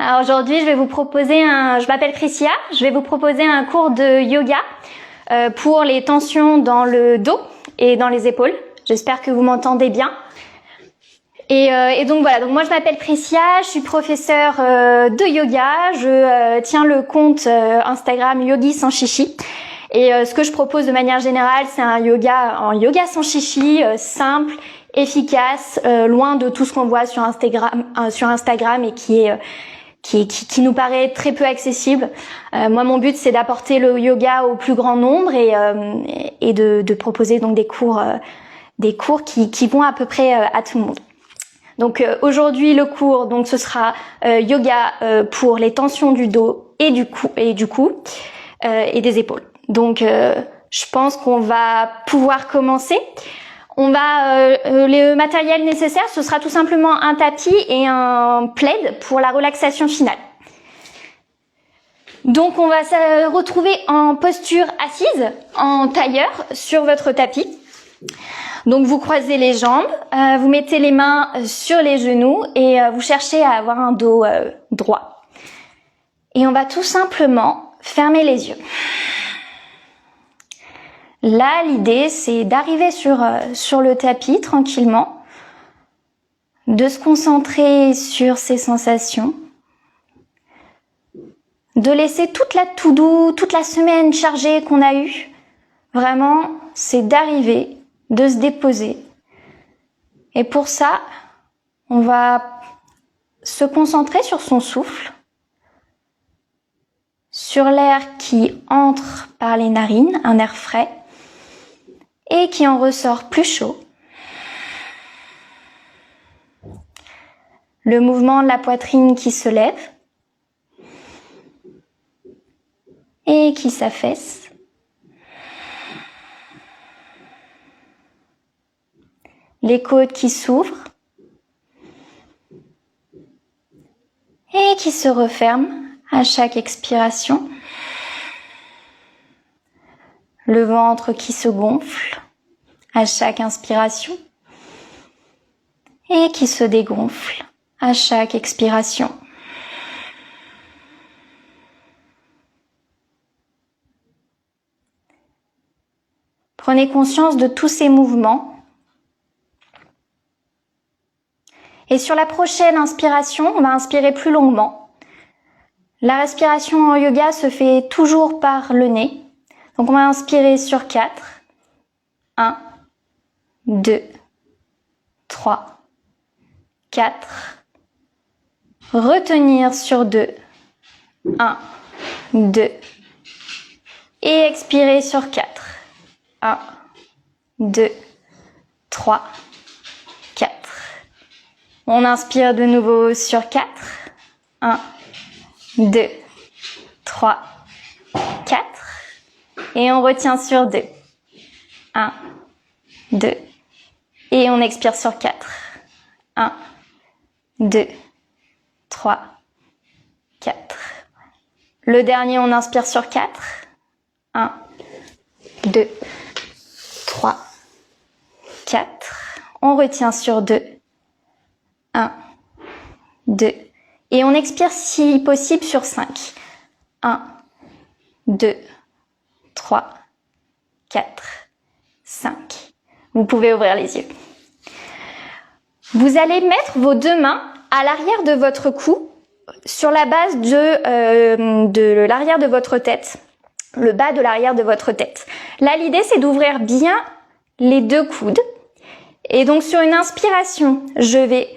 Alors aujourd'hui, je m'appelle Tricia, je vais vous proposer un cours de yoga pour les tensions dans le dos et dans les épaules. J'espère que vous m'entendez bien. Et donc voilà, donc moi je m'appelle Tricia, je suis professeure de yoga, je tiens le compte Instagram Yogi sans chichi. Et ce que je propose de manière générale, c'est un yoga sans chichi, simple, efficace, loin de tout ce qu'on voit sur Instagram et qui nous paraît très peu accessible. Moi, mon but, c'est d'apporter le yoga au plus grand nombre et de proposer donc des cours qui vont à peu près à tout le monde. Donc aujourd'hui, le cours, donc ce sera yoga pour les tensions du dos et du cou et des épaules. Donc je pense qu'on va pouvoir commencer. Le matériel nécessaire, ce sera tout simplement un tapis et un plaid pour la relaxation finale. Donc on va se retrouver en posture assise, en tailleur, sur votre tapis. Donc vous croisez les jambes, vous mettez les mains sur les genoux et vous cherchez à avoir un dos droit. Et on va tout simplement fermer les yeux. Là, l'idée, c'est d'arriver sur le tapis tranquillement, de se concentrer sur ses sensations, de laisser toute la semaine chargée qu'on a eue. Vraiment, c'est d'arriver, de se déposer. Et pour ça, on va se concentrer sur son souffle, sur l'air qui entre par les narines, un air frais, et qui en ressort plus chaud. Le mouvement de la poitrine qui se lève et qui s'affaisse. Les côtes qui s'ouvrent et qui se referment à chaque expiration. Le ventre qui se gonfle à chaque inspiration et qui se dégonfle à chaque expiration. Prenez conscience de tous ces mouvements. Et sur la prochaine inspiration, on va inspirer plus longuement. La respiration en yoga se fait toujours par le nez. Donc on va inspirer sur 4. 1, 2, 3, 4. Retenir sur 2. 1, 2. Et expirer sur 4. 1, 2, 3, 4. On inspire de nouveau sur 4. 1, 2, 3, 4. Et on retient sur 2. 1, 2. Et on expire sur 4. 1, 2, 3, 4. Le dernier, on inspire sur 4. 1, 2, 3, 4. On retient sur 2. 1, 2. Et on expire si possible sur 5. 1, 2, 3, 4, 5. Vous pouvez ouvrir les yeux. Vous allez mettre vos deux mains à l'arrière de votre cou, sur la base de l'arrière de votre tête, le bas de l'arrière de votre tête. Là, l'idée, c'est d'ouvrir bien les deux coudes. Et donc, sur une inspiration, je vais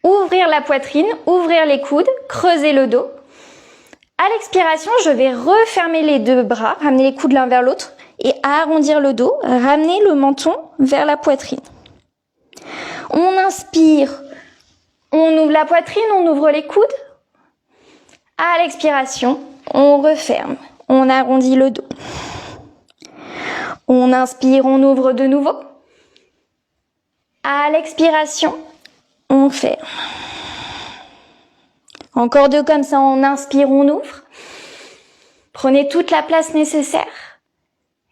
ouvrir la poitrine, ouvrir les coudes, creuser le dos. À l'expiration, je vais refermer les deux bras, ramener les coudes l'un vers l'autre et arrondir le dos, ramener le menton vers la poitrine. On inspire, on ouvre la poitrine, on ouvre les coudes. À l'expiration, on referme, on arrondit le dos. On inspire, on ouvre de nouveau. À l'expiration, on ferme. Encore deux comme ça, on inspire, on ouvre. Prenez toute la place nécessaire.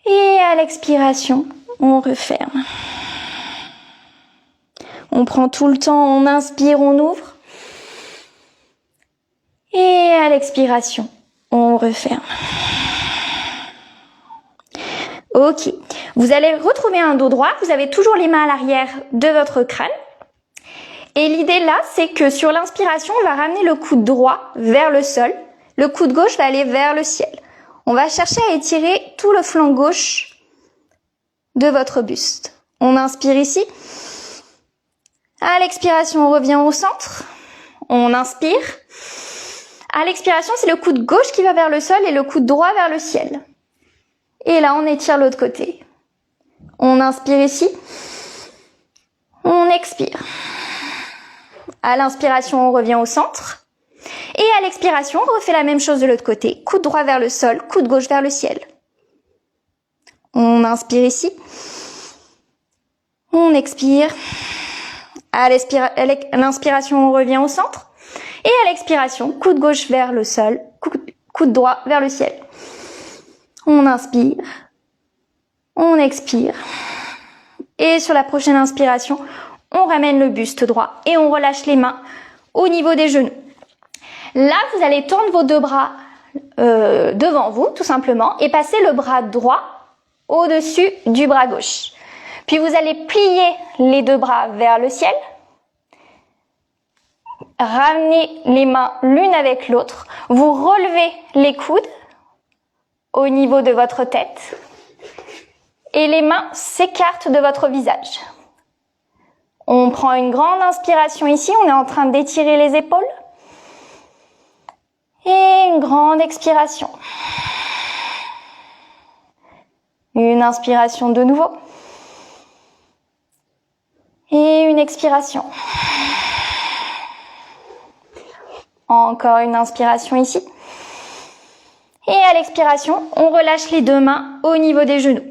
Et à l'expiration, on referme. On prend tout le temps, on inspire, on ouvre. Et à l'expiration, on referme. Ok. Vous allez retrouver un dos droit. Vous avez toujours les mains à l'arrière de votre crâne. Et l'idée là, c'est que sur l'inspiration, on va ramener le coude droit vers le sol. Le coude gauche va aller vers le ciel. On va chercher à étirer tout le flanc gauche de votre buste. On inspire ici. À l'expiration, on revient au centre. On inspire. À l'expiration, c'est le coude gauche qui va vers le sol et le coude droit vers le ciel. Et là, on étire l'autre côté. On inspire ici. On expire. À l'inspiration, on revient au centre. Et à l'expiration, on refait la même chose de l'autre côté. Coude droit vers le sol, coude gauche vers le ciel. On inspire ici. On expire. À l'inspiration, on revient au centre. Et à l'expiration, coude gauche vers le sol, coude droit vers le ciel. On inspire. On expire. Et sur la prochaine inspiration, on ramène le buste droit et on relâche les mains au niveau des genoux. Là, vous allez tendre vos deux bras devant vous, tout simplement, et passer le bras droit au-dessus du bras gauche. Puis vous allez plier les deux bras vers le ciel. Ramenez les mains l'une avec l'autre. Vous relevez les coudes au niveau de votre tête. Et les mains s'écartent de votre visage. On prend une grande inspiration ici. On est en train d'étirer les épaules. Et une grande expiration. Une inspiration de nouveau. Et une expiration. Encore une inspiration ici. Et à l'expiration, on relâche les deux mains au niveau des genoux.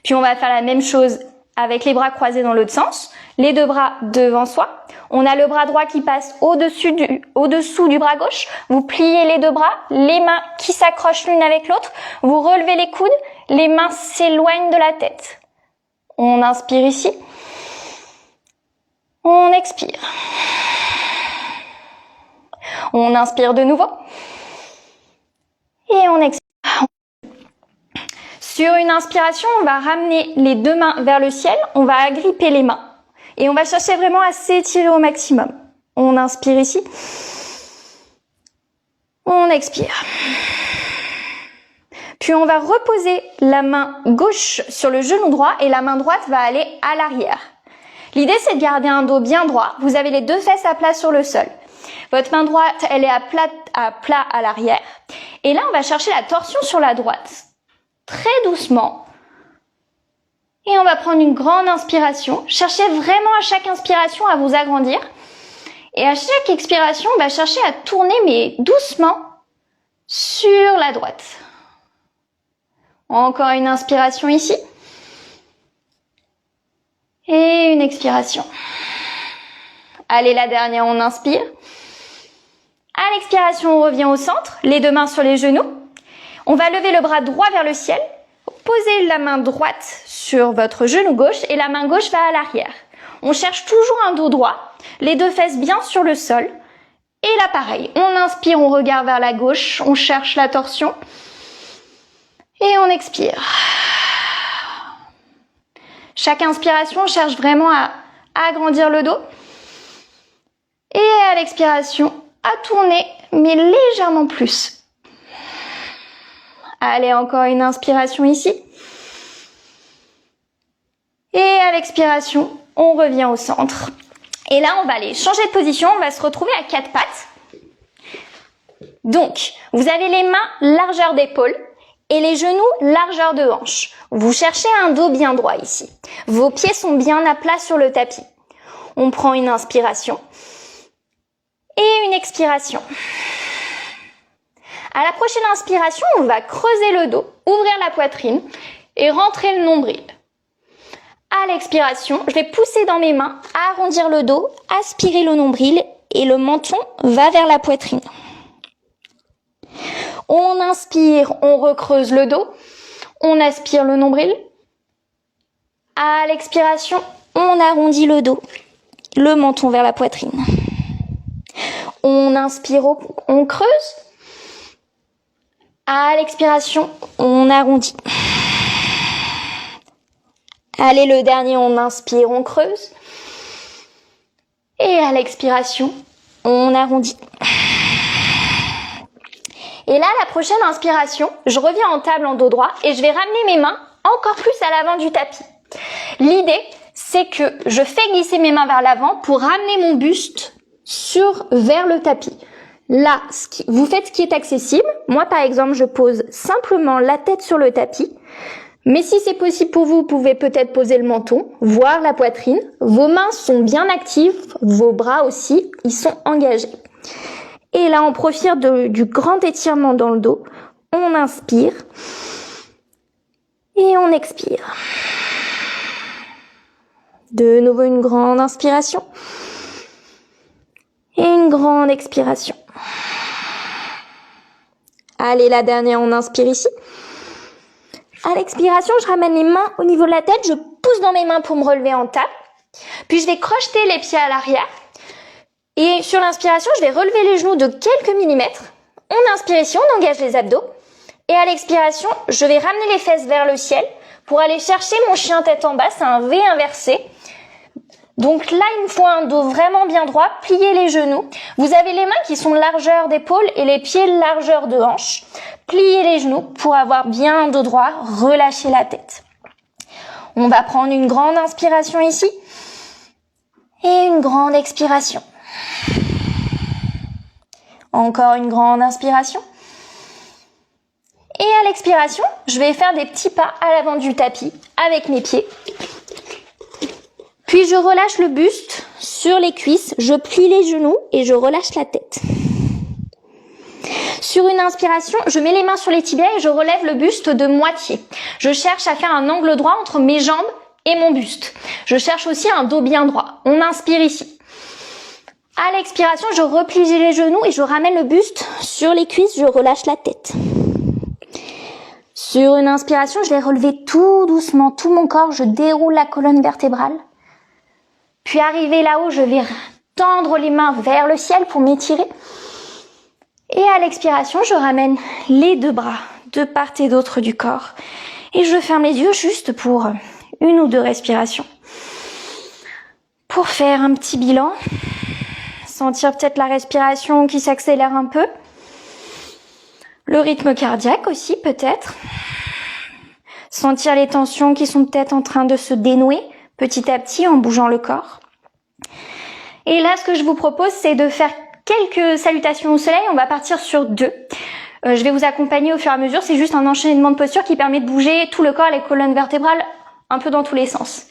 Puis on va faire la même chose avec les bras croisés dans l'autre sens. Les deux bras devant soi. On a le bras droit qui passe au-dessous du bras gauche. Vous pliez les deux bras, les mains qui s'accrochent l'une avec l'autre. Vous relevez les coudes, les mains s'éloignent de la tête. On inspire ici. On expire. On inspire de nouveau. Et on expire. Sur une inspiration, on va ramener les deux mains vers le ciel. On va agripper les mains. Et on va chercher vraiment à s'étirer au maximum. On inspire ici. On expire. Puis on va reposer la main gauche sur le genou droit et la main droite va aller à l'arrière. L'idée, c'est de garder un dos bien droit. Vous avez les deux fesses à plat sur le sol. Votre main droite, elle est à plat à l'arrière. Et là, on va chercher la torsion sur la droite. Très doucement. Et on va prendre une grande inspiration. Cherchez vraiment à chaque inspiration à vous agrandir. Et à chaque expiration, on va chercher à tourner, mais doucement, sur la droite. Encore une inspiration ici. Et une expiration. Allez, la dernière, on inspire. À l'expiration, on revient au centre, les deux mains sur les genoux. On va lever le bras droit vers le ciel. Posez la main droite sur votre genou gauche et la main gauche va à l'arrière. On cherche toujours un dos droit, les deux fesses bien sur le sol. Et là, pareil, on inspire, on regarde vers la gauche, on cherche la torsion. Et on expire. Chaque inspiration, on cherche vraiment à agrandir le dos. Et à l'expiration, à tourner, mais légèrement plus. Allez, encore une inspiration ici. Et à l'expiration, on revient au centre. Et là, on va aller changer de position, on va se retrouver à quatre pattes. Donc, vous avez les mains largeur d'épaule et les genoux largeur de hanche. Vous cherchez un dos bien droit ici. Vos pieds sont bien à plat sur le tapis. On prend une inspiration et une expiration. À la prochaine inspiration, on va creuser le dos, ouvrir la poitrine et rentrer le nombril. À l'expiration, je vais pousser dans mes mains, arrondir le dos, aspirer le nombril et le menton va vers la poitrine. On inspire, on recreuse le dos, on aspire le nombril. À l'expiration, on arrondit le dos, le menton vers la poitrine. On inspire, on creuse. À l'expiration, on arrondit. Allez, le dernier, on inspire, on creuse. Et à l'expiration, on arrondit. Et là, la prochaine inspiration, je reviens en table en dos droit et je vais ramener mes mains encore plus à l'avant du tapis. L'idée, c'est que je fais glisser mes mains vers l'avant pour ramener mon buste vers le tapis. Là, vous faites ce qui est accessible. Moi, par exemple, je pose simplement la tête sur le tapis. Mais si c'est possible pour vous, vous pouvez peut-être poser le menton, voire la poitrine. Vos mains sont bien actives, vos bras aussi, ils sont engagés. Et là, on profite du grand étirement dans le dos. On inspire et on expire. De nouveau, une grande inspiration et une grande expiration. Allez, la dernière, on inspire ici. À l'expiration, je ramène les mains au niveau de la tête, je pousse dans mes mains pour me relever en table. Puis je vais crocheter les pieds à l'arrière. Et sur l'inspiration, je vais relever les genoux de quelques millimètres. On inspire ici, on engage les abdos. Et à l'expiration, je vais ramener les fesses vers le ciel pour aller chercher mon chien tête en bas, c'est un V inversé. Donc là, il me faut un dos vraiment bien droit, pliez les genoux. Vous avez les mains qui sont largeur d'épaule et les pieds largeur de hanche. Pliez les genoux pour avoir bien un dos droit, relâchez la tête. On va prendre une grande inspiration ici et une grande expiration. Encore une grande inspiration. Et à l'expiration, je vais faire des petits pas à l'avant du tapis avec mes pieds. Puis je relâche le buste sur les cuisses, je plie les genoux et je relâche la tête. Sur une inspiration, je mets les mains sur les tibias et je relève le buste de moitié. Je cherche à faire un angle droit entre mes jambes et mon buste. Je cherche aussi un dos bien droit. On inspire ici. À l'expiration, je replie les genoux et je ramène le buste sur les cuisses, je relâche la tête. Sur une inspiration, je vais relever tout doucement tout mon corps, je déroule la colonne vertébrale. Puis arrivé là-haut, je vais tendre les mains vers le ciel pour m'étirer. Et à l'expiration, je ramène les deux bras de part et d'autre du corps. Et je ferme les yeux juste pour une ou deux respirations. Pour faire un petit bilan, sentir peut-être la respiration qui s'accélère un peu. Le rythme cardiaque aussi peut-être. Sentir les tensions qui sont peut-être en train de se dénouer petit à petit en bougeant le corps. Et là, ce que je vous propose, c'est de faire quelques salutations au soleil. On va partir sur 2. Je vais vous accompagner au fur et à mesure. C'est juste un enchaînement de postures qui permet de bouger tout le corps, les colonnes vertébrales, un peu dans tous les sens.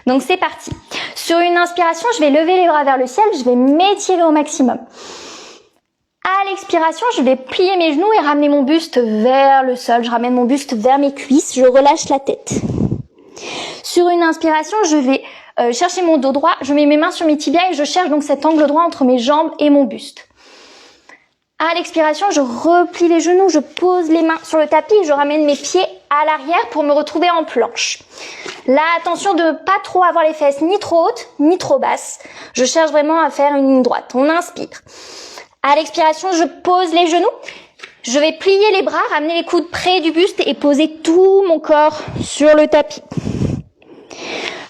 Donc c'est parti. Sur une inspiration, je vais lever les bras vers le ciel. Je vais m'étirer au maximum. À l'expiration, je vais plier mes genoux et ramener mon buste vers le sol. Je ramène mon buste vers mes cuisses. Je relâche la tête. Sur une inspiration, je vais chercher mon dos droit, je mets mes mains sur mes tibias et je cherche donc cet angle droit entre mes jambes et mon buste. À l'expiration, je replie les genoux, je pose les mains sur le tapis et je ramène mes pieds à l'arrière pour me retrouver en planche. Là, attention de ne pas trop avoir les fesses ni trop hautes ni trop basses. Je cherche vraiment à faire une ligne droite. On inspire. À l'expiration, je pose les genoux. Je vais plier les bras, ramener les coudes près du buste et poser tout mon corps sur le tapis.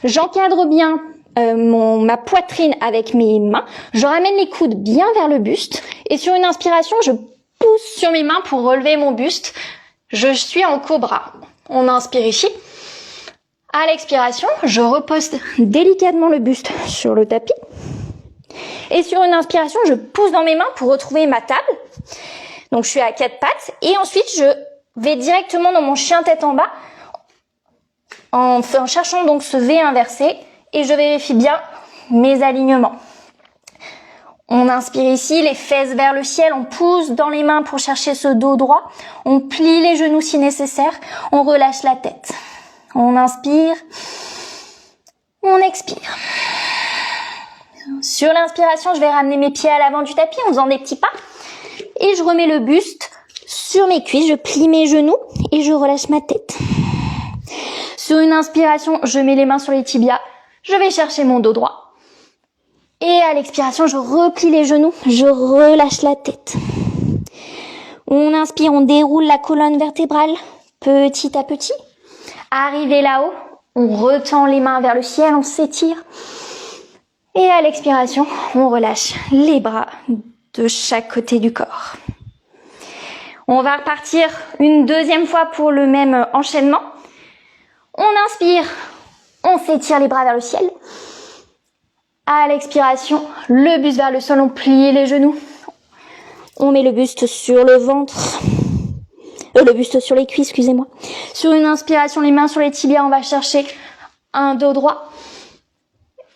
J'encadre bien ma poitrine avec mes mains. Je ramène les coudes bien vers le buste. Et sur une inspiration, je pousse sur mes mains pour relever mon buste. Je suis en cobra. On inspire ici. À l'expiration, je repose délicatement le buste sur le tapis. Et sur une inspiration, je pousse dans mes mains pour retrouver ma table. Donc je suis à 4 pattes. Et ensuite, je vais directement dans mon chien tête en bas en cherchant donc ce V inversé. Et je vérifie bien mes alignements. On inspire ici, les fesses vers le ciel. On pousse dans les mains pour chercher ce dos droit. On plie les genoux si nécessaire. On relâche la tête. On inspire. On expire. Sur l'inspiration, je vais ramener mes pieds à l'avant du tapis en faisant des petits pas. Et je remets le buste sur mes cuisses. Je plie mes genoux et je relâche ma tête. Sur une inspiration, je mets les mains sur les tibias. Je vais chercher mon dos droit. Et à l'expiration, je replie les genoux, je relâche la tête. On inspire, on déroule la colonne vertébrale petit à petit. Arrivé là-haut, on retend les mains vers le ciel, on s'étire. Et à l'expiration, on relâche les bras de chaque côté du corps. On va repartir une deuxième fois pour le même enchaînement. On inspire, on s'étire les bras vers le ciel. À l'expiration, le buste vers le sol, on plie les genoux. On met le buste sur le ventre. Le buste sur les cuisses, excusez-moi. Sur une inspiration, les mains sur les tibias, on va chercher un dos droit.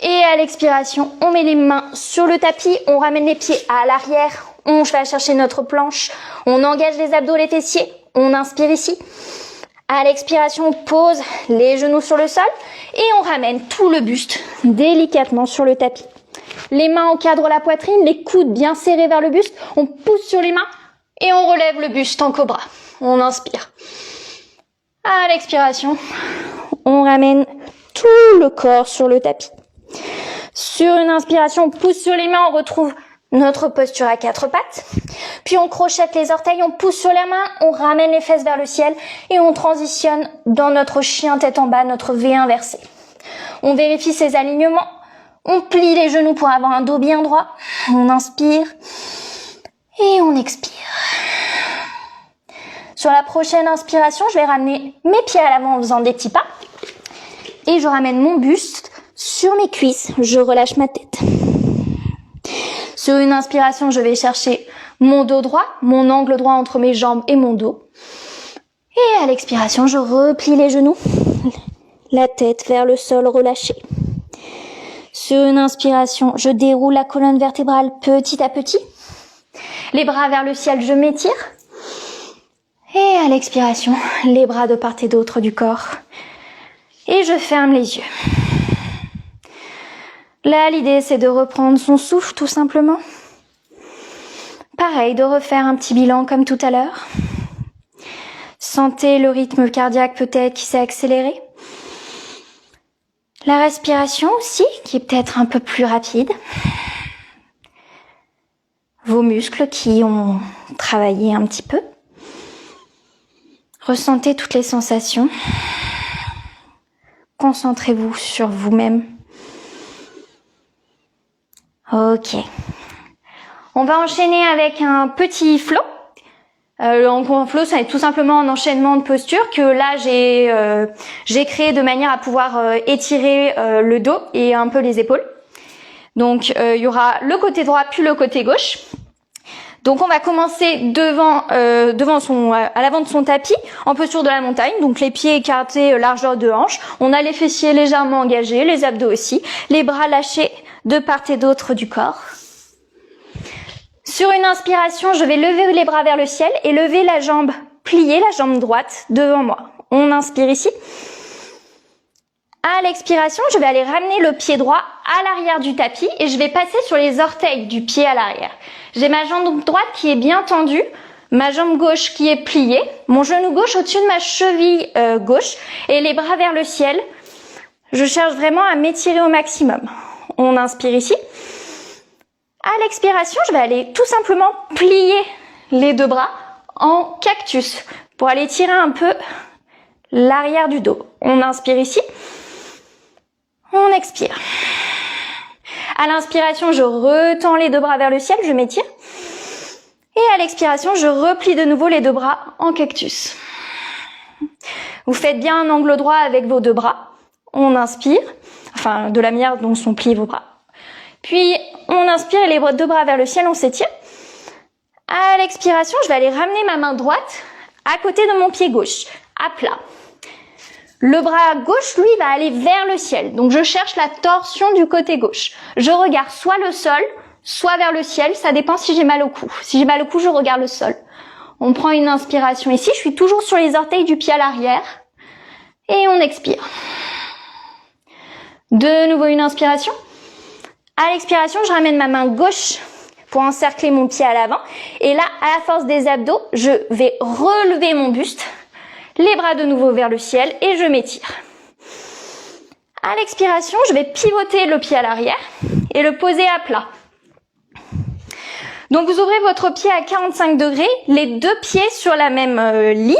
Et à l'expiration, on met les mains sur le tapis, on ramène les pieds à l'arrière, on va chercher notre planche, on engage les abdos, les fessiers, on inspire ici. À l'expiration, on pose les genoux sur le sol et on ramène tout le buste délicatement sur le tapis. Les mains encadrent la poitrine, les coudes bien serrés vers le buste, on pousse sur les mains et on relève le buste en cobra. On inspire. À l'expiration, on ramène tout le corps sur le tapis. Sur une inspiration, on pousse sur les mains, on retrouve notre posture à quatre pattes. Puis on crochette les orteils, on pousse sur la main, on ramène les fesses vers le ciel et on transitionne dans notre chien tête en bas, notre V inversé. On vérifie ses alignements, on plie les genoux pour avoir un dos bien droit. On inspire et on expire. Sur la prochaine inspiration, je vais ramener mes pieds à l'avant en faisant des petits pas. Et je ramène mon buste sur mes cuisses, je relâche ma tête. Sur une inspiration, je vais chercher mon dos droit, mon angle droit entre mes jambes et mon dos. Et à l'expiration, je replie les genoux, la tête vers le sol relâchée. Sur une inspiration, je déroule la colonne vertébrale petit à petit. Les bras vers le ciel, je m'étire. Et à l'expiration, les bras de part et d'autre du corps. Et je ferme les yeux. Là, l'idée, c'est de reprendre son souffle, tout simplement. Pareil, de refaire un petit bilan comme tout à l'heure. Sentez le rythme cardiaque peut-être qui s'est accéléré. La respiration aussi, qui est peut-être un peu plus rapide. Vos muscles qui ont travaillé un petit peu. Ressentez toutes les sensations. Concentrez-vous sur vous-même. Ok. On va enchaîner avec un petit flow. Un flow, ça va être tout simplement un enchaînement de postures que là j'ai créé de manière à pouvoir étirer le dos et un peu les épaules. Donc il y aura le côté droit puis le côté gauche. Donc on va commencer à l'avant de son tapis, en posture de la montagne, donc les pieds écartés, largeur de hanche. On a les fessiers légèrement engagés, les abdos aussi, les bras lâchés de part et d'autre du corps. Sur une inspiration, je vais lever les bras vers le ciel et lever la jambe pliée, la jambe droite devant moi. On inspire ici. À l'expiration, je vais aller ramener le pied droit à l'arrière du tapis et je vais passer sur les orteils du pied à l'arrière. J'ai ma jambe droite qui est bien tendue, ma jambe gauche qui est pliée, mon genou gauche au-dessus de ma cheville gauche et les bras vers le ciel. Je cherche vraiment à m'étirer au maximum. On inspire ici. À l'expiration, je vais aller tout simplement plier les deux bras en cactus pour aller tirer un peu l'arrière du dos. On inspire ici. On expire. À l'inspiration, je retends les deux bras vers le ciel, je m'étire. Et à l'expiration, je replie de nouveau les deux bras en cactus. Vous faites bien un angle droit avec vos deux bras. On inspire, enfin de la manière dont sont pliés vos bras. Puis on inspire et les deux bras vers le ciel, on s'étire. À l'expiration, je vais aller ramener ma main droite à côté de mon pied gauche, à plat. Le bras gauche, lui, va aller vers le ciel. Donc je cherche la torsion du côté gauche. Je regarde soit le sol, soit vers le ciel. Ça dépend si j'ai mal au cou. Si j'ai mal au cou, je regarde le sol. On prend une inspiration ici. Je suis toujours sur les orteils du pied à l'arrière. Et on expire. De nouveau une inspiration. À l'expiration, je ramène ma main gauche pour encercler mon pied à l'avant. Et là, à la force des abdos, je vais relever mon buste. Les bras de nouveau vers le ciel et je m'étire. À l'expiration, je vais pivoter le pied à l'arrière et le poser à plat. Donc vous ouvrez votre pied à 45 degrés, les deux pieds sur la même ligne,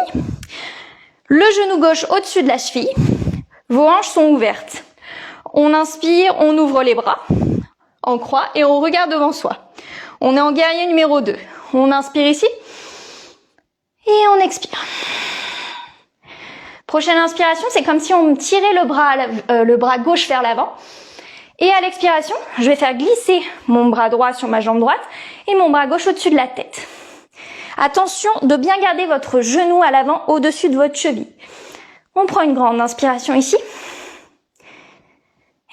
le genou gauche au-dessus de la cheville, vos hanches sont ouvertes. On inspire, on ouvre les bras en croix et on regarde devant soi. On est en guerrier numéro 2. On inspire ici et on expire. Prochaine inspiration, c'est comme si on tirait le bras gauche vers l'avant. Et à l'expiration, je vais faire glisser mon bras droit sur ma jambe droite et mon bras gauche au-dessus de la tête. Attention de bien garder votre genou à l'avant au-dessus de votre cheville. On prend une grande inspiration ici.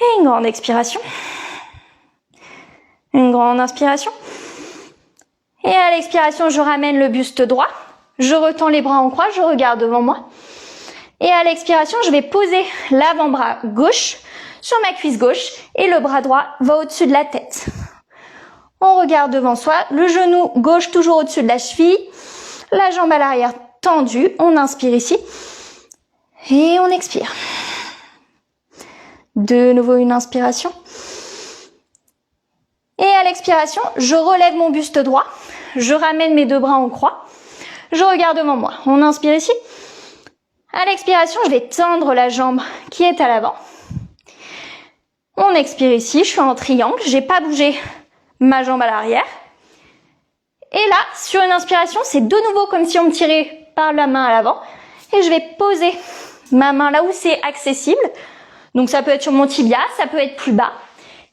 Et une grande expiration. Une grande inspiration. Et à l'expiration, je ramène le buste droit. Je retends les bras en croix, je regarde devant moi. Et à l'expiration, je vais poser l'avant-bras gauche sur ma cuisse gauche et le bras droit va au-dessus de la tête. On regarde devant soi, le genou gauche toujours au-dessus de la cheville, la jambe à l'arrière tendue. On inspire ici et on expire. De nouveau une inspiration. Et à l'expiration, je relève mon buste droit, je ramène mes deux bras en croix, je regarde devant moi. On inspire ici. À l'expiration, je vais tendre la jambe qui est à l'avant. On expire ici, je suis en triangle, j'ai pas bougé ma jambe à l'arrière. Et là, sur une inspiration, c'est de nouveau comme si on me tirait par la main à l'avant. Et je vais poser ma main là où c'est accessible. Donc ça peut être sur mon tibia, ça peut être plus bas.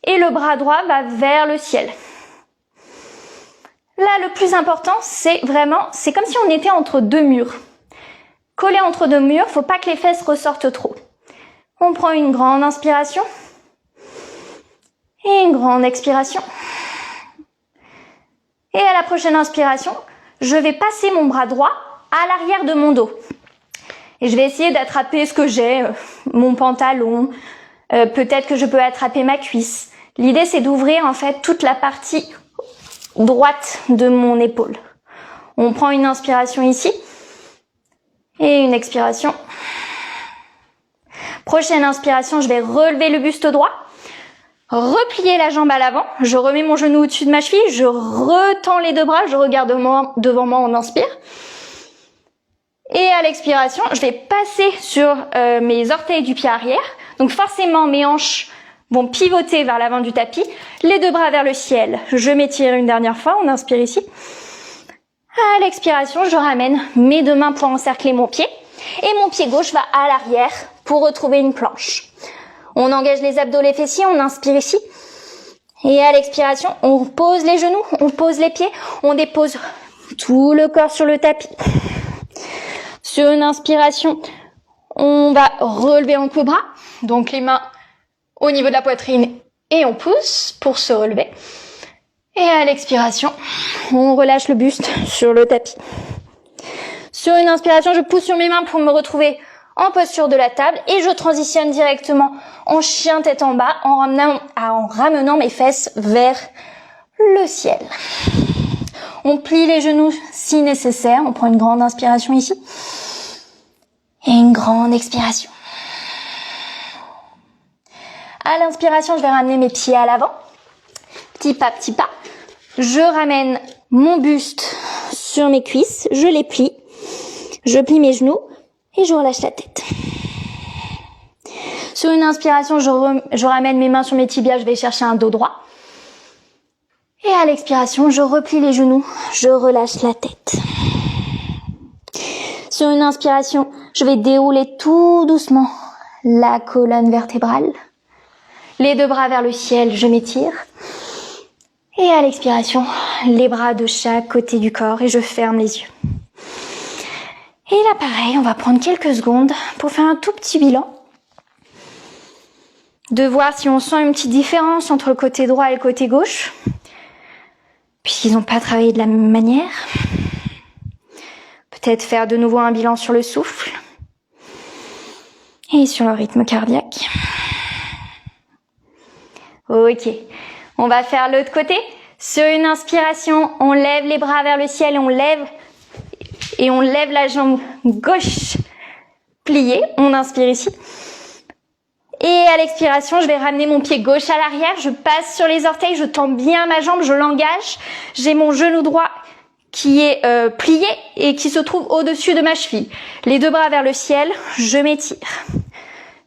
Et le bras droit va vers le ciel. Là, le plus important, c'est comme si on était entre deux murs. Collé entre deux murs, faut pas que les fesses ressortent trop. On prend une grande inspiration. Et une grande expiration. Et à la prochaine inspiration, je vais passer mon bras droit à l'arrière de mon dos. Et je vais essayer d'attraper ce que j'ai, mon pantalon, peut-être que je peux attraper ma cuisse. L'idée, c'est d'ouvrir en fait toute la partie droite de mon épaule. On prend une inspiration ici et une expiration. Prochaine inspiration, je vais relever le buste droit, replier la jambe à l'avant, je remets mon genou au-dessus de ma cheville, je retends les deux bras, je regarde devant moi, on inspire. Et à l'expiration, je vais passer sur mes orteils du pied arrière. Donc forcément, mes hanches vont pivoter vers l'avant du tapis. Les deux bras vers le ciel. Je m'étire une dernière fois. On inspire ici. À l'expiration, je ramène mes deux mains pour encercler mon pied. Et mon pied gauche va à l'arrière pour retrouver une planche. On engage les abdos, les fessiers. On inspire ici. Et à l'expiration, on pose les genoux, on pose les pieds. On dépose tout le corps sur le tapis. Sur une inspiration, on va relever en cobra, donc les mains au niveau de la poitrine et on pousse pour se relever. Et à l'expiration, on relâche le buste sur le tapis. Sur une inspiration, je pousse sur mes mains pour me retrouver en posture de la table et je transitionne directement en chien tête en bas en ramenant mes fesses vers le ciel. On plie les genoux si nécessaire. On prend une grande inspiration ici. Et une grande expiration. À l'inspiration, je vais ramener mes pieds à l'avant. Petit pas, petit pas. Je ramène mon buste sur mes cuisses. Je les plie. Je plie mes genoux. Et je relâche la tête. Sur une inspiration, je ramène mes mains sur mes tibias. Je vais chercher un dos droit. Et à l'expiration, je replie les genoux, je relâche la tête. Sur une inspiration, je vais dérouler tout doucement la colonne vertébrale. Les deux bras vers le ciel, je m'étire. Et à l'expiration, les bras de chaque côté du corps et je ferme les yeux. Et là, pareil, on va prendre quelques secondes pour faire un tout petit bilan. De voir si on sent une petite différence entre le côté droit et le côté gauche. Puisqu'ils n'ont pas travaillé de la même manière. Peut-être faire de nouveau un bilan sur le souffle et sur le rythme cardiaque. Ok, on va faire l'autre côté. Sur une inspiration, on lève les bras vers le ciel et on lève la jambe gauche pliée. On inspire ici. Et à l'expiration, je vais ramener mon pied gauche à l'arrière, je passe sur les orteils, je tends bien ma jambe, je l'engage. J'ai mon genou droit qui est plié et qui se trouve au-dessus de ma cheville. Les deux bras vers le ciel, je m'étire.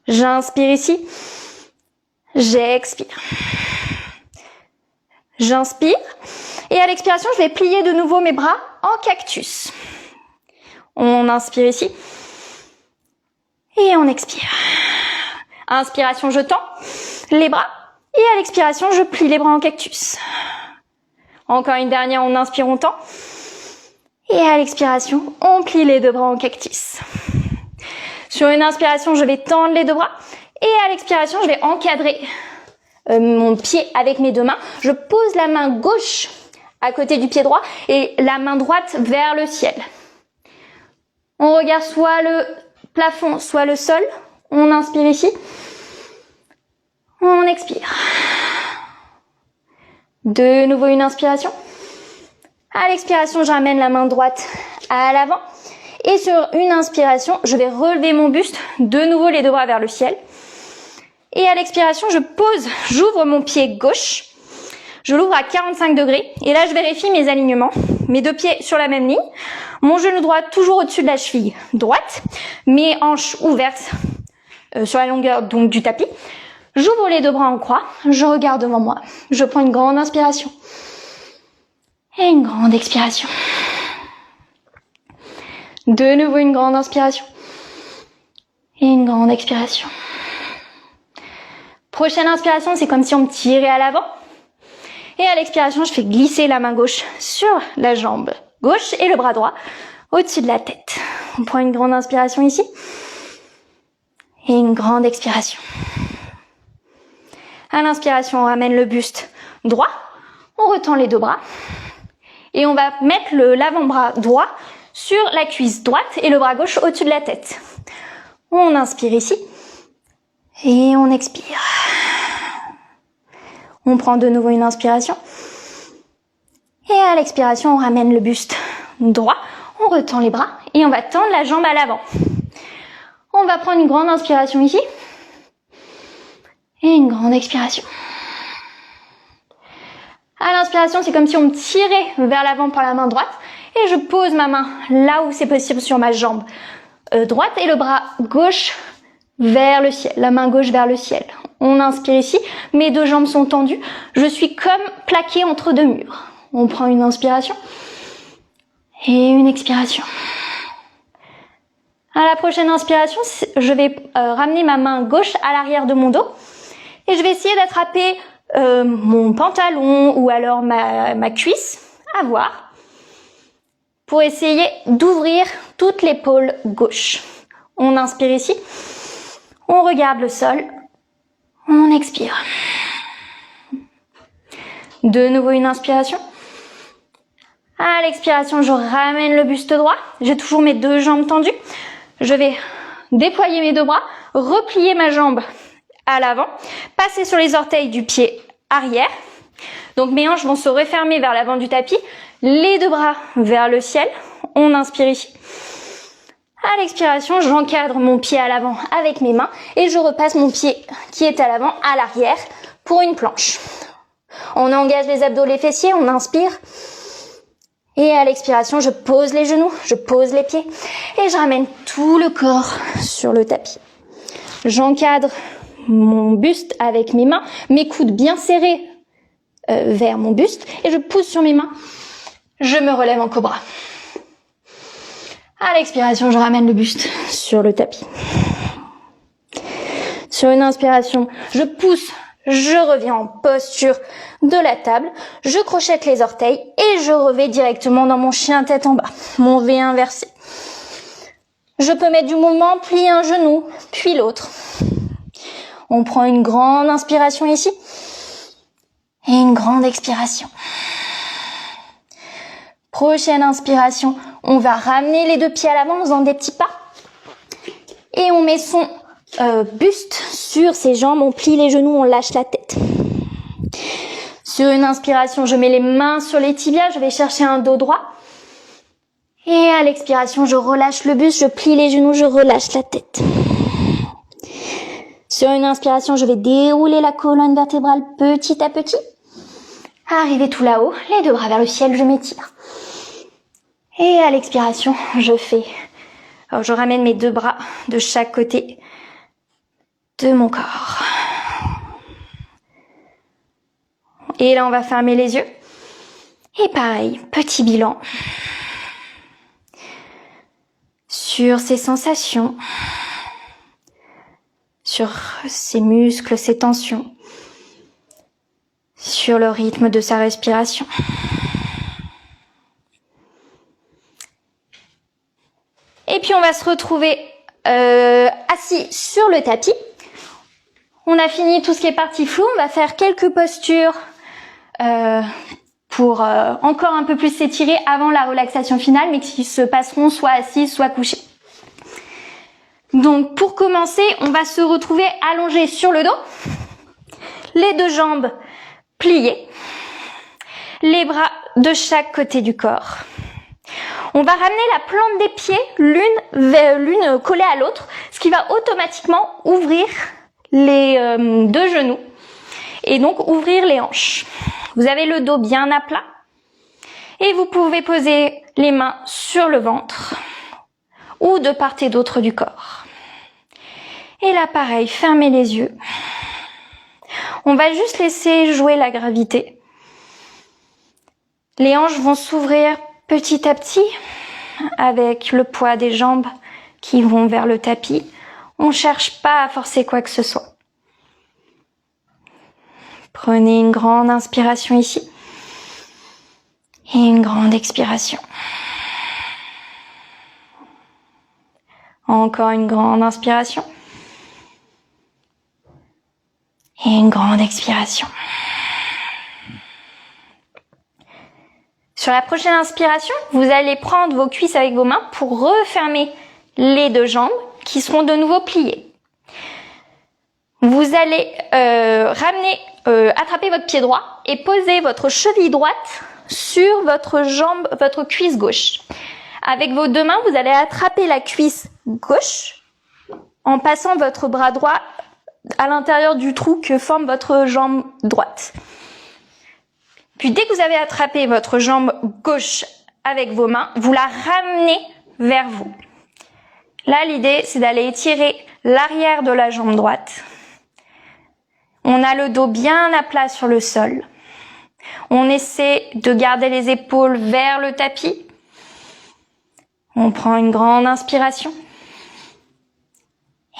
J'inspire ici, j'expire. J'inspire et à l'expiration, je vais plier de nouveau mes bras en cactus. On inspire ici et on expire. Inspiration, je tends les bras et à l'expiration, je plie les bras en cactus. Encore une dernière, on inspire, on tend et à l'expiration, on plie les deux bras en cactus. Sur une inspiration, je vais tendre les deux bras et à l'expiration, je vais encadrer mon pied avec mes deux mains. Je pose la main gauche à côté du pied droit et la main droite vers le ciel. On regarde soit le plafond, soit le sol. On inspire ici. On expire. De nouveau une inspiration. À l'expiration, je ramène la main droite à l'avant. Et sur une inspiration, je vais relever mon buste. De nouveau les deux bras vers le ciel. Et à l'expiration, j'ouvre mon pied gauche. Je l'ouvre à 45 degrés. Et là, je vérifie mes alignements. Mes deux pieds sur la même ligne. Mon genou droit toujours au-dessus de la cheville droite. Mes hanches ouvertes sur la longueur donc du tapis. J'ouvre les deux bras en croix. Je regarde devant moi. Je prends une grande inspiration. Et une grande expiration. De nouveau une grande inspiration. Et une grande expiration. Prochaine inspiration, c'est comme si on me tirait à l'avant. Et à l'expiration, je fais glisser la main gauche sur la jambe gauche et le bras droit au-dessus de la tête. On prend une grande inspiration ici. Et une grande expiration. À l'inspiration, on ramène le buste droit. On retend les deux bras. Et on va mettre l'avant-bras droit sur la cuisse droite et le bras gauche au-dessus de la tête. On inspire ici. Et on expire. On prend de nouveau une inspiration. Et à l'expiration, on ramène le buste droit. On retend les bras et on va tendre la jambe à l'avant. On va prendre une grande inspiration ici. Et une grande expiration. À l'inspiration, c'est comme si on me tirait vers l'avant par la main droite. Et je pose ma main là où c'est possible sur ma jambe droite et le bras gauche vers le ciel. La main gauche vers le ciel. On inspire ici. Mes deux jambes sont tendues. Je suis comme plaquée entre deux murs. On prend une inspiration. Et une expiration. À la prochaine inspiration, je vais ramener ma main gauche à l'arrière de mon dos. Et je vais essayer d'attraper mon pantalon ou alors ma cuisse, à voir, pour essayer d'ouvrir toute l'épaule gauche. On inspire ici, on regarde le sol, on expire. De nouveau une inspiration. À l'expiration, je ramène le buste droit. J'ai toujours mes deux jambes tendues. Je vais déployer mes deux bras, replier ma jambe à l'avant, passer sur les orteils du pied arrière. Donc mes hanches vont se refermer vers l'avant du tapis, les deux bras vers le ciel. On inspire ici. À l'expiration, j'encadre mon pied à l'avant avec mes mains et je repasse mon pied qui est à l'avant à l'arrière pour une planche. On engage les abdos, les fessiers, on inspire. Et à l'expiration, je pose les genoux, je pose les pieds et je ramène tout le corps sur le tapis. J'encadre mon buste avec mes mains, mes coudes bien serrés vers mon buste et je pousse sur mes mains. Je me relève en cobra. À l'expiration, je ramène le buste sur le tapis. Sur une inspiration, je pousse, je reviens en posture de la table, je crochette les orteils et je revais directement dans mon chien tête en bas, mon V inversé. Je peux mettre du mouvement, plier un genou, puis l'autre. On prend une grande inspiration ici et une grande expiration. Prochaine inspiration, on va ramener les deux pieds à l'avant en faisant des petits pas. Et on met son buste sur ses jambes, on plie les genoux, on lâche la tête. Sur une inspiration, je mets les mains sur les tibias, je vais chercher un dos droit. Et à l'expiration, je relâche le buste, je plie les genoux, je relâche la tête. Sur une inspiration, je vais dérouler la colonne vertébrale petit à petit. Arrivé tout là-haut, les deux bras vers le ciel, je m'étire. Et à l'expiration, je ramène mes deux bras de chaque côté de mon corps. Et là, on va fermer les yeux. Et pareil, petit bilan sur ces sensations, sur ces muscles, ces tensions, sur le rythme de sa respiration. Et puis on va se retrouver assis sur le tapis. On a fini tout ce qui est partie floue, on va faire quelques postures pour encore un peu plus s'étirer avant la relaxation finale, mais qui se passeront soit assises, soit couchées. Donc pour commencer, on va se retrouver allongé sur le dos, les deux jambes pliées, les bras de chaque côté du corps. On va ramener la plante des pieds l'une collée à l'autre, ce qui va automatiquement ouvrir les deux genoux et donc ouvrir les hanches. Vous avez le dos bien à plat et vous pouvez poser les mains sur le ventre ou de part et d'autre du corps. Et là, pareil, fermez les yeux. On va juste laisser jouer la gravité. Les hanches vont s'ouvrir petit à petit avec le poids des jambes qui vont vers le tapis. On ne cherche pas à forcer quoi que ce soit. Prenez une grande inspiration ici et une grande expiration. Encore une grande inspiration et une grande expiration. Sur la prochaine inspiration, vous allez prendre vos cuisses avec vos mains pour refermer les deux jambes qui seront de nouveau pliées. Vous allez attraper votre pied droit et poser votre cheville droite sur votre cuisse gauche. Avec vos deux mains, vous allez attraper la cuisse gauche en passant votre bras droit à l'intérieur du trou que forme votre jambe droite. Puis dès que vous avez attrapé votre jambe gauche avec vos mains, vous la ramenez vers vous. Là, l'idée, c'est d'aller étirer l'arrière de la jambe droite. On a le dos bien à plat sur le sol. On essaie de garder les épaules vers le tapis. On prend une grande inspiration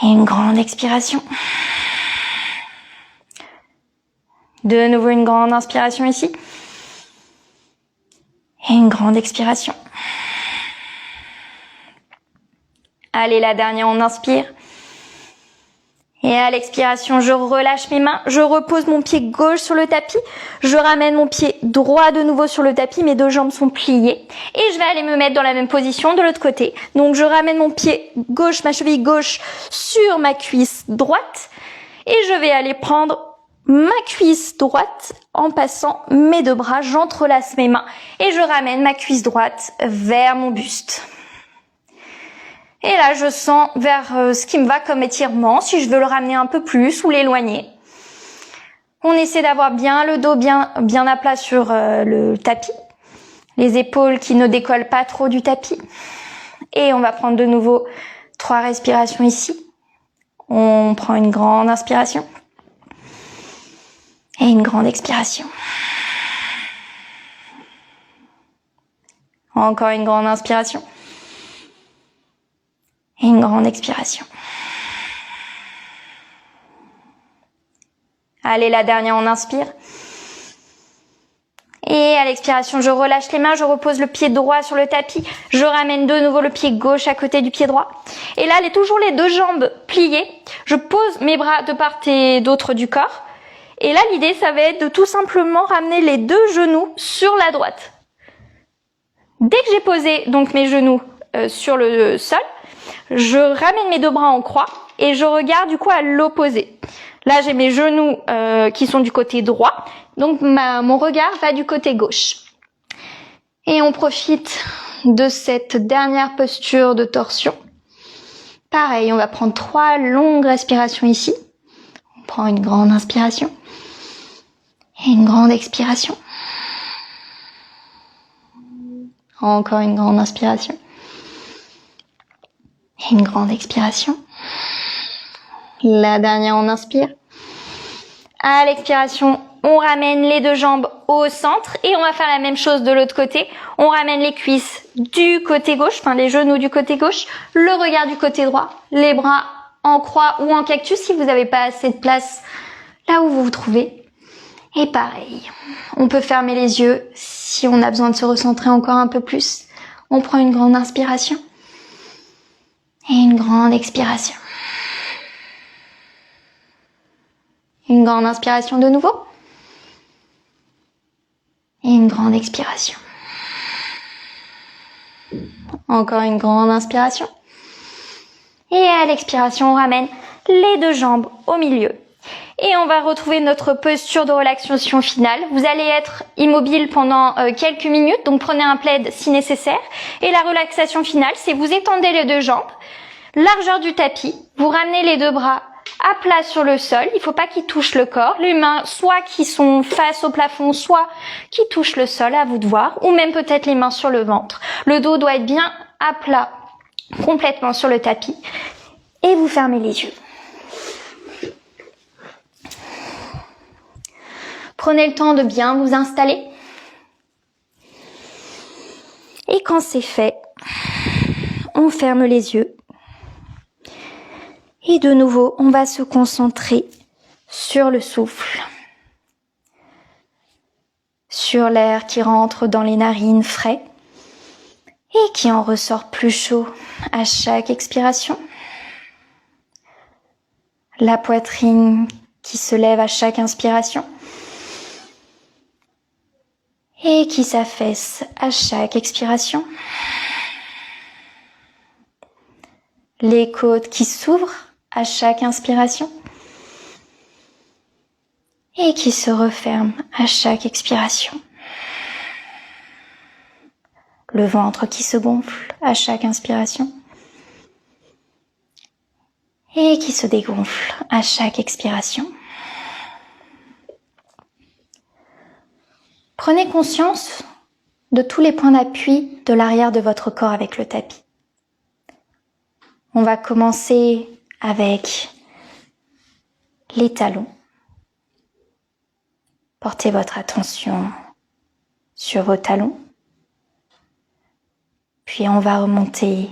et une grande expiration. De nouveau une grande inspiration ici et une grande expiration. Allez, la dernière, on inspire. Et à l'expiration, je relâche mes mains, je repose mon pied gauche sur le tapis, je ramène mon pied droit de nouveau sur le tapis, mes deux jambes sont pliées et je vais aller me mettre dans la même position de l'autre côté. Donc je ramène mon pied gauche, ma cheville gauche sur ma cuisse droite et je vais aller prendre ma cuisse droite en passant mes deux bras, j'entrelace mes mains et je ramène ma cuisse droite vers mon buste. Et là, je sens vers ce qui me va comme étirement, si je veux le ramener un peu plus ou l'éloigner. On essaie d'avoir bien le dos bien à plat sur le tapis, les épaules qui ne décollent pas trop du tapis. Et on va prendre de nouveau 3 respirations ici. On prend une grande inspiration et une grande expiration. Encore une grande inspiration. Et une grande expiration. Allez, la dernière, on inspire. Et à l'expiration, je relâche les mains, je repose le pied droit sur le tapis. Je ramène de nouveau le pied gauche à côté du pied droit. Et là, toujours les deux jambes pliées. Je pose mes bras de part et d'autre du corps. Et là, l'idée, ça va être de tout simplement ramener les deux genoux sur la droite. Dès que j'ai posé donc mes genoux sur le sol, je ramène mes deux bras en croix et je regarde du coup à l'opposé. Là, j'ai mes genoux qui sont du côté droit, donc mon regard va du côté gauche. Et on profite de cette dernière posture de torsion. Pareil, on va prendre 3 longues respirations ici. Prends une grande inspiration et une grande expiration. Encore une grande inspiration et une grande expiration. La dernière, on inspire. À l'expiration, on ramène les deux jambes au centre et on va faire la même chose de l'autre côté. On ramène les cuisses du côté gauche, enfin les genoux du côté gauche, le regard du côté droit, les bras en croix ou en cactus si vous n'avez pas assez de place là où vous vous trouvez. Et pareil, on peut fermer les yeux si on a besoin de se recentrer encore un peu plus. On prend une grande inspiration et une grande expiration. Une grande inspiration de nouveau. Et une grande expiration. Encore une grande inspiration. Et à l'expiration, on ramène les deux jambes au milieu. Et on va retrouver notre posture de relaxation finale. Vous allez être immobile pendant quelques minutes, donc prenez un plaid si nécessaire. Et la relaxation finale, c'est vous étendez les deux jambes, largeur du tapis, vous ramenez les deux bras à plat sur le sol, il ne faut pas qu'ils touchent le corps, les mains soit qui sont face au plafond, soit qui touchent le sol, à vous de voir, ou même peut-être les mains sur le ventre. Le dos doit être bien à plat, complètement sur le tapis, et vous fermez les yeux. Prenez le temps de bien vous installer. Et quand c'est fait, on ferme les yeux. Et de nouveau, on va se concentrer sur le souffle, sur l'air qui rentre dans les narines frais et qui en ressort plus chaud à chaque expiration. La poitrine qui se lève à chaque inspiration et qui s'affaisse à chaque expiration. Les côtes qui s'ouvrent à chaque inspiration et qui se referment à chaque expiration. Le ventre qui se gonfle à chaque inspiration et qui se dégonfle à chaque expiration. Prenez conscience de tous les points d'appui de l'arrière de votre corps avec le tapis. On va commencer avec les talons. Portez votre attention sur vos talons. Puis on va remonter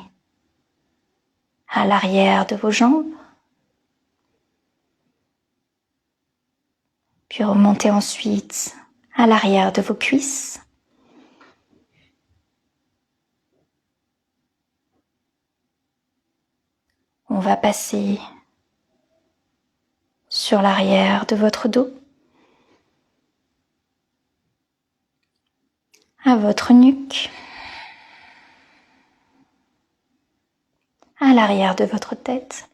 à l'arrière de vos jambes. Puis remonter ensuite à l'arrière de vos cuisses. On va passer sur l'arrière de votre dos, à votre nuque, à l'arrière de votre tête.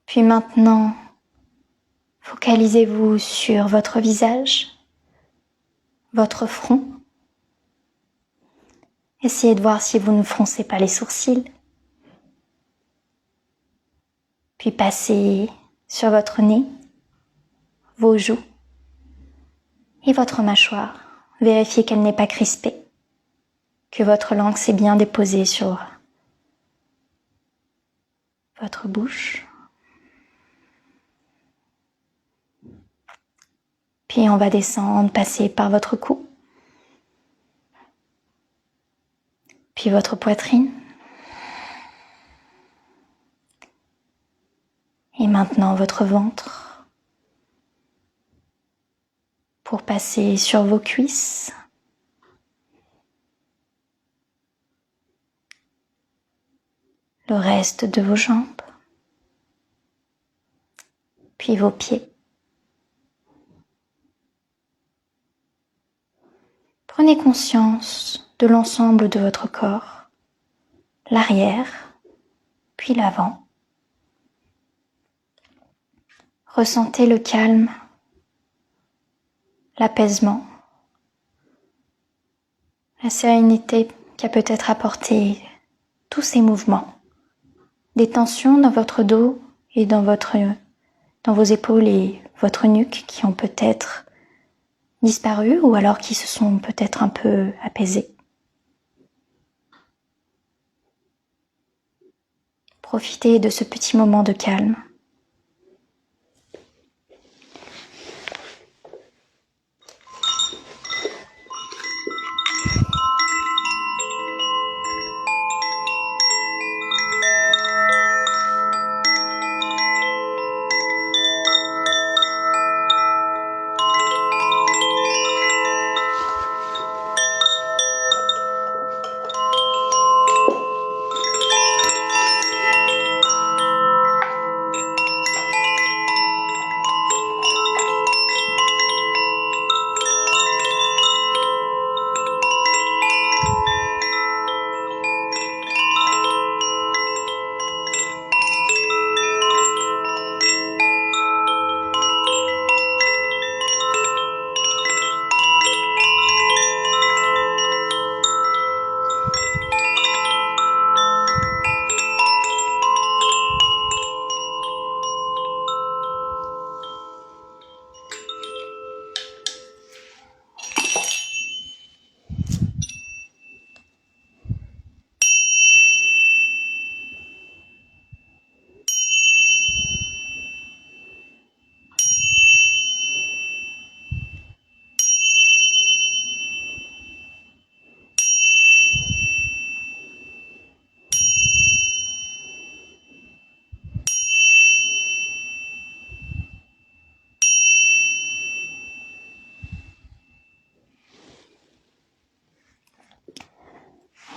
Puis maintenant, focalisez-vous sur votre visage, votre front. Essayez de voir si vous ne froncez pas les sourcils. Puis passez sur votre nez, vos joues et votre mâchoire. Vérifiez qu'elle n'est pas crispée, que votre langue s'est bien déposée sur votre bouche. Puis on va descendre, passer par votre cou, puis votre poitrine. Et maintenant votre ventre, pour passer sur vos cuisses, le reste de vos jambes, puis vos pieds. Prenez conscience de l'ensemble de votre corps, l'arrière, puis l'avant. Ressentez le calme, l'apaisement, la la sérénité qu'a peut-être apporté tous ces mouvements, des tensions dans votre dos et dans vos épaules et votre nuque qui ont peut-être disparu ou alors qui se sont peut-être un peu apaisées. Profitez de ce petit moment de calme.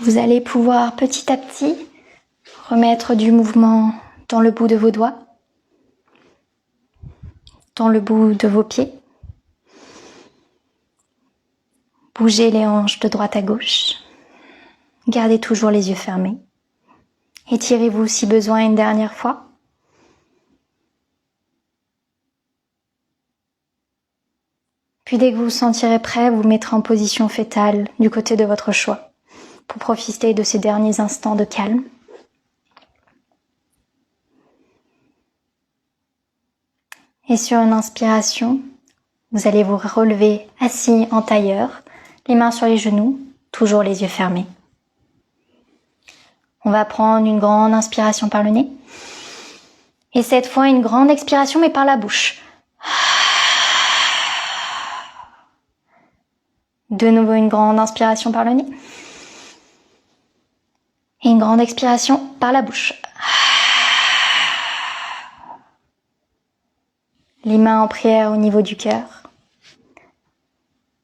Vous allez pouvoir petit à petit remettre du mouvement dans le bout de vos doigts, dans le bout de vos pieds. Bougez les hanches de droite à gauche. Gardez toujours les yeux fermés. Étirez-vous si besoin une dernière fois. Puis dès que vous vous sentirez prêt, vous mettrez en position fétale du côté de votre choix pour profiter de ces derniers instants de calme. Et sur une inspiration, vous allez vous relever assis en tailleur, les mains sur les genoux, toujours les yeux fermés. On va prendre une grande inspiration par le nez. Et cette fois, une grande expiration, mais par la bouche. De nouveau, une grande inspiration par le nez. Et une grande expiration par la bouche. Les mains en prière au niveau du cœur.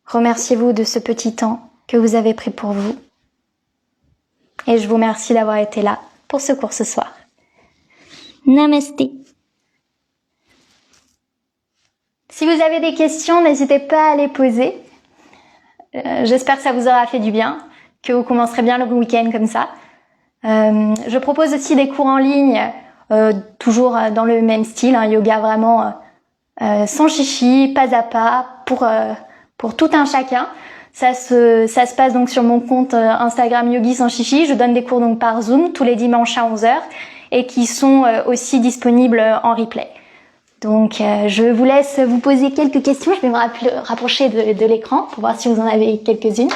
Remerciez-vous de ce petit temps que vous avez pris pour vous. Et je vous remercie d'avoir été là pour ce cours ce soir. Namasté. Si vous avez des questions, n'hésitez pas à les poser. J'espère que ça vous aura fait du bien, que vous commencerez bien le week-end comme ça. Je propose aussi des cours en ligne, toujours dans le même style, un yoga vraiment sans chichi, pas à pas, pour tout un chacun. Ça se passe donc sur mon compte Instagram Yogi sans chichi. Je donne des cours donc par Zoom tous les dimanches à 11h et qui sont aussi disponibles en replay. Donc je vous laisse vous poser quelques questions. Je vais me rapprocher de l'écran pour voir si vous en avez quelques-unes.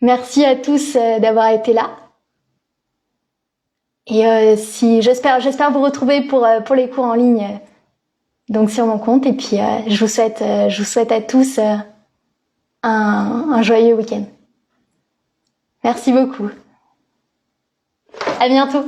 Merci à tous d'avoir été là. Et j'espère vous retrouver pour les cours en ligne, donc sur mon compte. Et puis je vous souhaite à tous un joyeux week-end. Merci beaucoup. À bientôt.